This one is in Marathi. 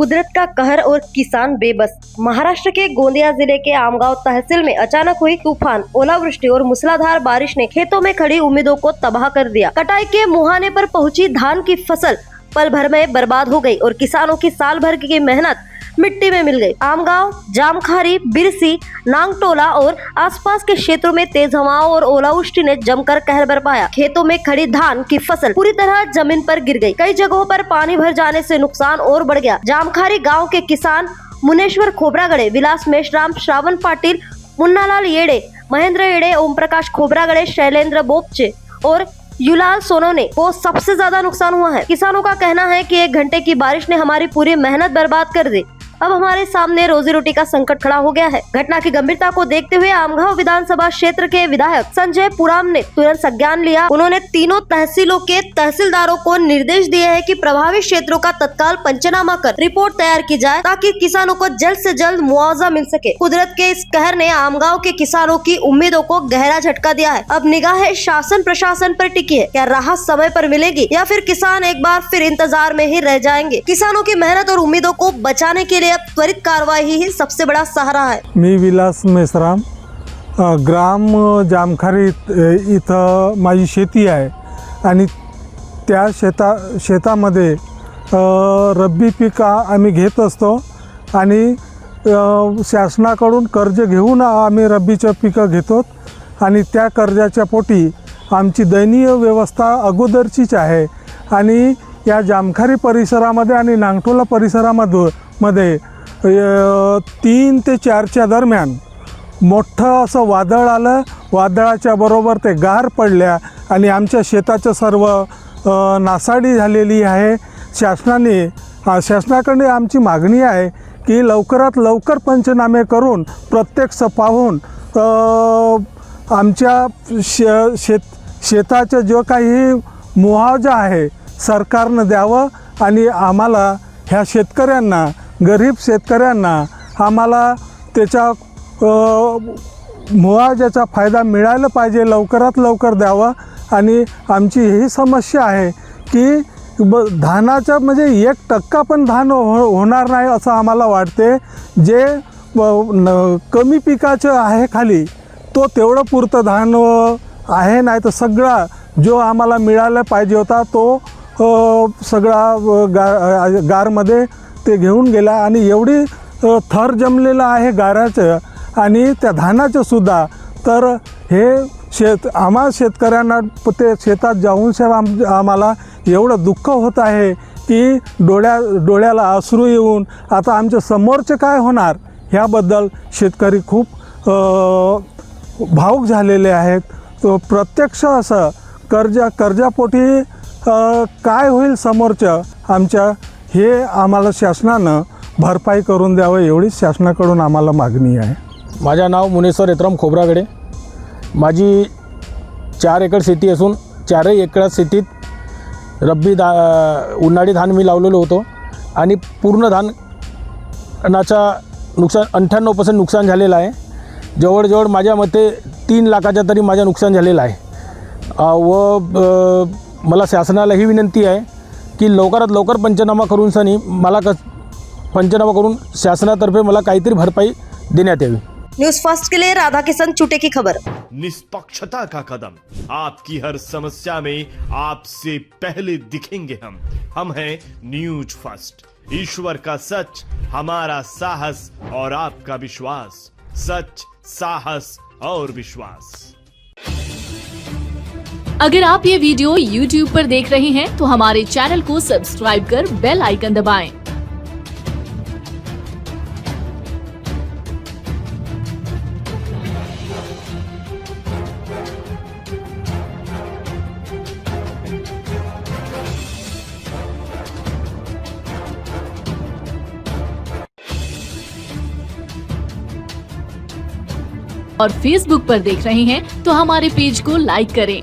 कुदरत का कहर और किसान बेबस। महाराष्ट्र के गोंदिया जिले के आमगांव तहसील में अचानक हुई तूफान, ओलावृष्टि और मूसलाधार बारिश ने खेतों में खड़ी उम्मीदों को तबाह कर दिया। कटाई के मुहाने पर पहुंची धान की फसल पल भर में बर्बाद हो गई और किसानों की साल भर की मेहनत मिट्टी में मिल गई। आमगांव, जामखारी, बिरसी, नांगटोला और आसपास के क्षेत्रों में तेज हवाओं और ओलावृष्टि ने जमकर कहर बरपाया। खेतों में खड़ी धान की फसल पूरी तरह जमीन पर गिर गई। कई जगहों पर पानी भर जाने से नुकसान और बढ़ गया। जामखारी गांव के किसान मुनेश्वर खोबरागड़े, विलास मेश्राम, श्रावण पाटिल, मुन्नालाल येड़े, महेंद्र येड़े, ओम प्रकाश खोबरागड़े, शैलेंद्र बोपचे और युलाल सोनोने को सबसे ज्यादा नुकसान हुआ है। किसानों का कहना है कि 1 घंटे की बारिश ने हमारी पूरी मेहनत बर्बाद कर दी। अब हमारे सामने रोजी रोटी का संकट खड़ा हो गया है। घटना की गंभीरता को देखते हुए आमगांव विधानसभा क्षेत्र के विधायक संजय पुराम ने तुरंत संज्ञान लिया। उन्होंने तीनों तहसीलों के तहसीलदारों को निर्देश दिए हैं कि प्रभावित क्षेत्रों का तत्काल पंचनामा कर रिपोर्ट तैयार की जाए ताकि किसानों को जल्द से जल्द मुआवजा मिल सके। कुदरत के इस कहर ने आमगांव के किसानों की उम्मीदों को गहरा झटका दिया है। अब निगाहें शासन प्रशासन पर टिकी है। क्या राहत समय पर मिलेगी या फिर किसान एक बार फिर इंतजार में ही रह जाएंगे? किसानों की मेहनत और उम्मीदों को बचाने के लिए अब त्वरित कारवाई ही सबसे बड़ा सहारा है। मी विलास मेश्राम, ग्राम जामखारी इथं माझी शेती आहे आणि त्या शेतामध्ये रब्बी पीक आम्ही घेत असतो आणि शासनाकडून कर्ज घेऊन आम्ही रब्बीचं पिकं घेतो आणि त्या कर्जाच्या पोटी आमची दयनीय व्यवस्था अगोदरचीच आहे आणि या जामखारी परिसरामध्ये आणि नांगटोला परिसरामध्ये 3 ते 4च्या दरम्यान मोठं असं वादळ आलं। वादळाच्या बरोबर ते गार पडल्या आणि आमच्या शेताचं सर्व नासाडी झालेली आहे। शासनाकडे आमची मागणी आहे की लवकरात लवकर पंचनामे करून प्रत्यक्ष पाहून आमच्या शेताचं जो काही मुआवजा आहे सरकारनं द्यावं आणि आम्हाला ह्या शेतकऱ्यांना, गरीब शेतकऱ्यांना आम्हाला त्याचा मुआवजाचा फायदा मिळायला पाहिजे, लवकरात लवकर द्यावं। आणि आमची ही समस्या आहे की धानाचा म्हणजे 1% पण धान होणार नाही असं आम्हाला वाटते। जे कमी पिकाचं आहे खाली तो तेवढं पुरतं धान आहे, नाही तर सगळा जो आम्हाला मिळायला पाहिजे होता तो सगळा गारमध्ये ते घेऊन गेला आणि एवढी थर जमलेलं आहे गाराचं आणि त्या धानाचं सुद्धा। तर हे आम्हा शेतकऱ्यांना ते शेतात जाऊन आम्हाला एवढं दुःख होत आहे की डोळ्याला अश्रू येऊन आता आमच्या समोरचे काय होणार ह्याबद्दल शेतकरी खूप भावुक झालेले आहेत। तो प्रत्यक्ष असं कर्जापोटी काय होईल समोरचं आमच्या, हे आम्हाला शासनानं भरपाई करून द्यावं एवढी शासनाकडून आम्हाला मागणी आहे। माझं नाव मुनेश्वर यत्रम खोबरागड़े। माझी 4 एकर शेती असून 4 एकरात शेतीत उन्हाळी धान मी लावलेलं होतं आणि पूर्ण धानाचा नुकसान 98% नुकसान झालेलं आहे। जवळजवळ माझ्या मते 3 लाखाच्या तरी माझं नुकसान झालेलं आहे व मला शासनाला ही विनंती आहे की लवकरात लवकर पंचनामा करून मला पंचनामा करून शासनातर्फे मला काहीतरी भरपाई देण्यात यावी। न्यूज़ फर्स्ट के लिए राधा किशन चुटे की खबर। निष्पक्षता का कदम, आपकी हर समस्या में आपसे पहले दिखेंगे हम हैं न्यूज फर्स्ट। ईश्वर का सच, हमारा साहस और आपका विश्वास। सच, साहस और विश्वास। अगर आप ये वीडियो YouTube पर देख रहे हैं तो हमारे चैनल को सब्सक्राइब कर बेल आइकन दबाएं। और Facebook पर देख रहे हैं तो हमारे पेज को लाइक करें